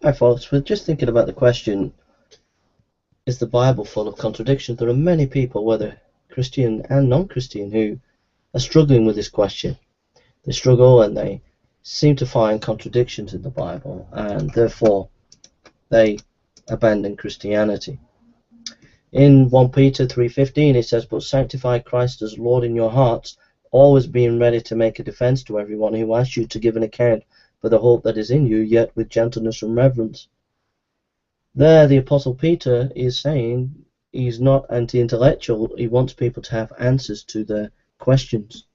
Hi folks, we're just thinking about the question, is the Bible full of contradictions? There are many people, whether Christian and non-Christian, who are struggling with this question. They struggle and they seem to find contradictions in the Bible, and therefore they abandon Christianity. In 1 Peter 3:15 it says, "But sanctify Christ as Lord in your hearts, always being ready to make a defense to everyone who asks you to give an account for the hope that is in you, yet with gentleness and reverence." There, the Apostle Peter is saying he's not anti-intellectual. He wants people to have answers to their questions.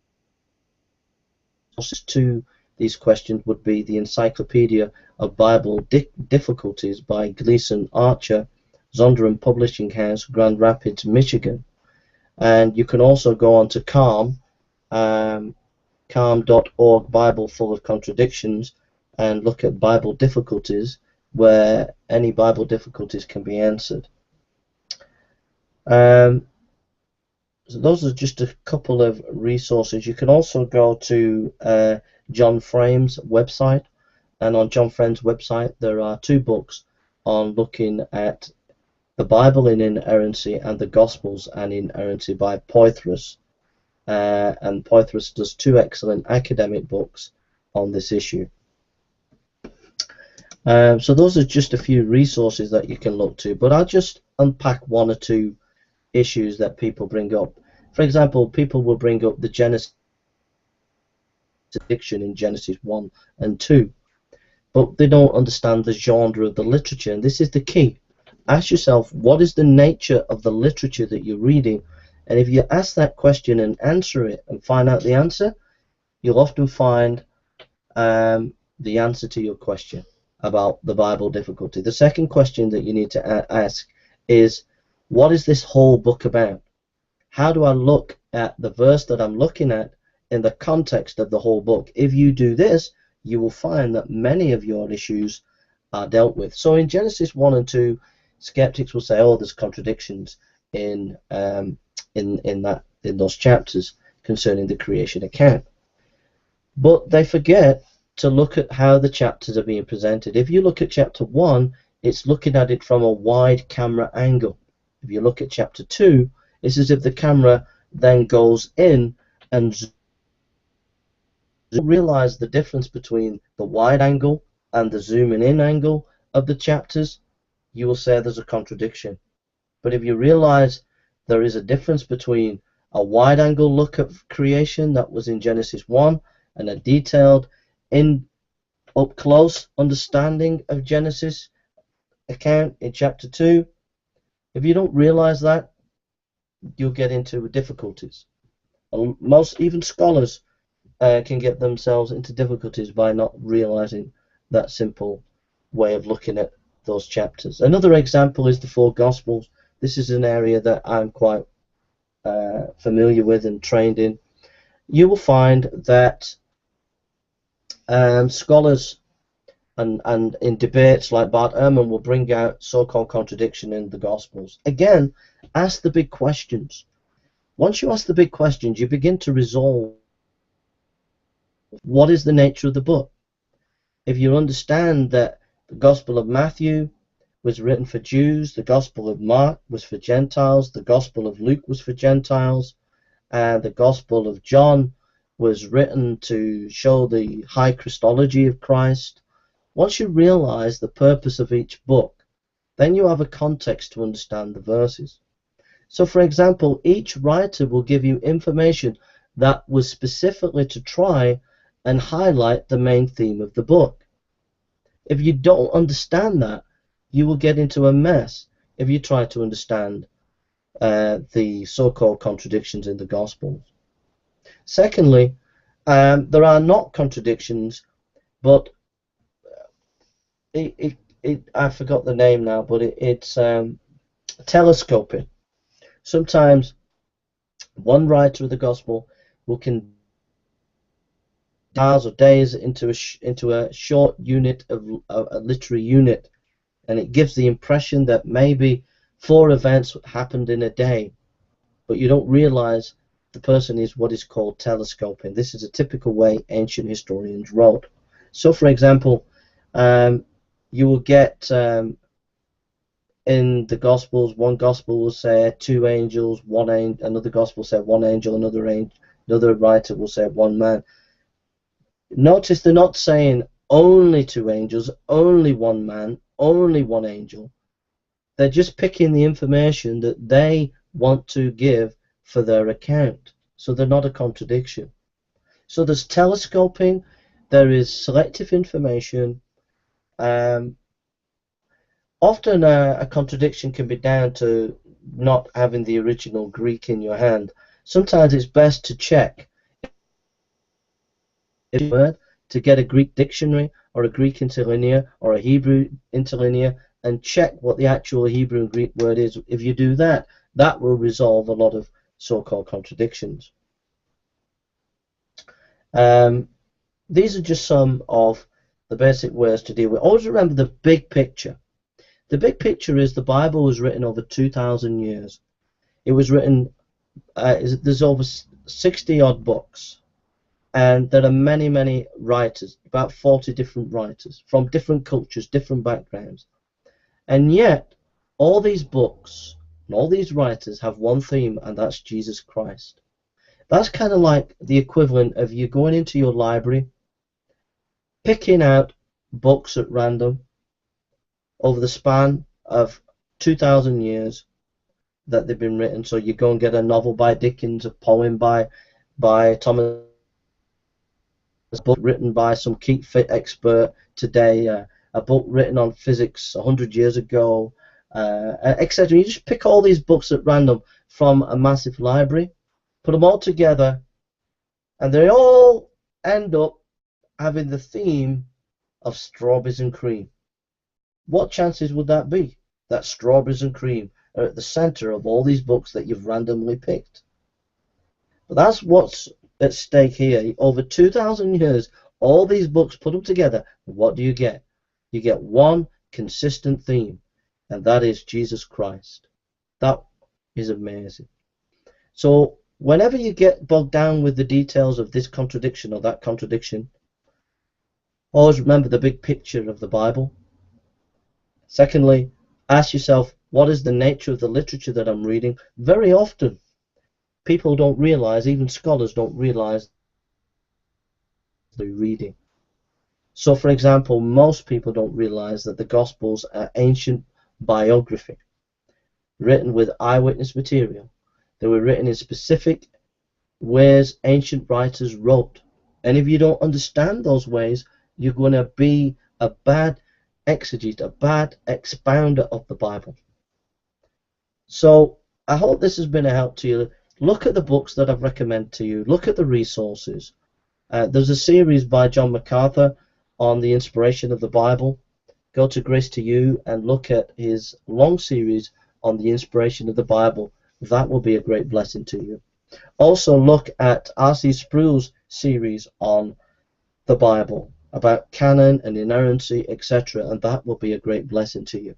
Answers to these questions would be the Encyclopedia of Bible Difficulties by Gleason Archer, Zondervan Publishing House, Grand Rapids, Michigan. And you can also go on to calm.org, Bible Full of Contradictions, and look at Bible difficulties, where any Bible difficulties can be answered. So those are just a couple of resources. You can also go to John Frame's website, and on John Frame's website there are 2 books on looking at the Bible in inerrancy and the Gospels and inerrancy by Poythress. And Poythress does 2 excellent academic books on this issue. So those are just a few resources that you can look to, but I'll just unpack 1 or 2 issues that people bring up. For example, people will bring up the Genesis contradiction in Genesis 1 and 2, but they don't understand the genre of the literature, and this is the key. Ask yourself, what is the nature of the literature that you're reading? And if you ask that question and answer it and find out the answer, you'll often find the answer to your question about the Bible difficulty. The second question that you need to ask is, what is this whole book about? How do I look at the verse that I'm looking at in the context of the whole book? If you do this, you will find that many of your issues are dealt with. So in Genesis 1 and 2, skeptics will say, oh, there's contradictions in those chapters concerning the creation account. But they forget to look at how the chapters are being presented. If you look at chapter 1, it's looking at it from a wide camera angle. If you look at chapter 2, it's as if the camera then goes in and realize the difference between the wide angle and the zooming in angle of the chapters, you will say there's a contradiction. But if you realize there is a difference between a wide angle look at creation that was in Genesis 1 and a detailed up close understanding of Genesis account in chapter 2, if you don't realize that, you'll get into difficulties. Most, even scholars, can get themselves into difficulties by not realizing that simple way of looking at those chapters. Another example is the 4 Gospels. This is an area that I'm quite familiar with and trained in. You will find that scholars and in debates like Bart Ehrman will bring out so-called contradiction in the Gospels. Again, ask the big questions. Once you ask the big questions, you begin to resolve what is the nature of the book. If you understand that the Gospel of Matthew was written for Jews, the Gospel of Mark was for Gentiles, the Gospel of Luke was for Gentiles, and the Gospel of John was written to show the high Christology of Christ. Once you realize the purpose of each book, then you have a context to understand the verses. So for example, each writer will give you information that was specifically to try and highlight the main theme of the book. If you don't understand that, you will get into a mess if you try to understand the so-called contradictions in the Gospels. Secondly, there are not contradictions, but I forgot the name now, but it's telescoping. Sometimes one writer of the Gospel will condense hours or days into a short unit of a literary unit, and it gives the impression that maybe 4 events happened in a day, but you don't realize the person is what is called telescoping. This is a typical way ancient historians wrote. So for example, you will get in the Gospels, one Gospel will say two angels, one angel, another Gospel will say one angel, another writer will say one man. Notice they're not saying only two angels, only one man, only one angel. They're just picking the information that they want to give for their account. So they're not a contradiction. So there's telescoping, there is selective information. Often a contradiction can be down to not having the original Greek in your hand. Sometimes it's best to check a word, to get a Greek dictionary or a Greek interlinear or a Hebrew interlinear and check what the actual Hebrew and Greek word is. If you do that, that will resolve a lot of so-called contradictions. These are just some of the basic ways to deal with. Always remember the big picture. The big picture is the Bible was written over 2,000 years. It was written, there's over 60 odd books, and there are many, many writers, about 40 different writers from different cultures, different backgrounds. And yet, all these books and all these writers have one theme, and that's Jesus Christ. That's kind of like the equivalent of you going into your library, picking out books at random over the span of 2,000 years that they've been written. So you go and get a novel by Dickens, a poem by Thomas, a book written by some keep fit expert today, a book written on physics 100 years ago, etc. You just pick all these books at random from a massive library, put them all together, and they all end up having the theme of strawberries and cream. What chances would that be? That strawberries and cream are at the center of all these books that you've randomly picked. But that's what's at stake here. Over 2,000 years, all these books, put them together, what do you get? You get one consistent theme, and that is Jesus Christ. That is amazing. So whenever you get bogged down with the details of this contradiction or that contradiction, always remember the big picture of the Bible. Secondly, ask yourself, what is the nature of the literature that I'm reading? Very often, people don't realize, even scholars don't realize they're reading. So, for example, most people don't realize that the Gospels are ancient biography, written with eyewitness material. They were written in specific ways ancient writers wrote. And if you don't understand those ways, you're going to be a bad exegete, a bad expounder of the Bible. So I hope this has been a help to you. Look at the books that I've recommended to you. Look at the resources. There's a series by John MacArthur on the inspiration of the Bible. Go to Grace to You and look at his long series on the inspiration of the Bible. That will be a great blessing to you. Also look at R.C. Sproul's series on the Bible, about canon and inerrancy, etc., and that will be a great blessing to you.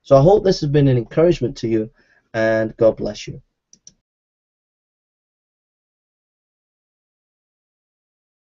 So I hope this has been an encouragement to you, and God bless you.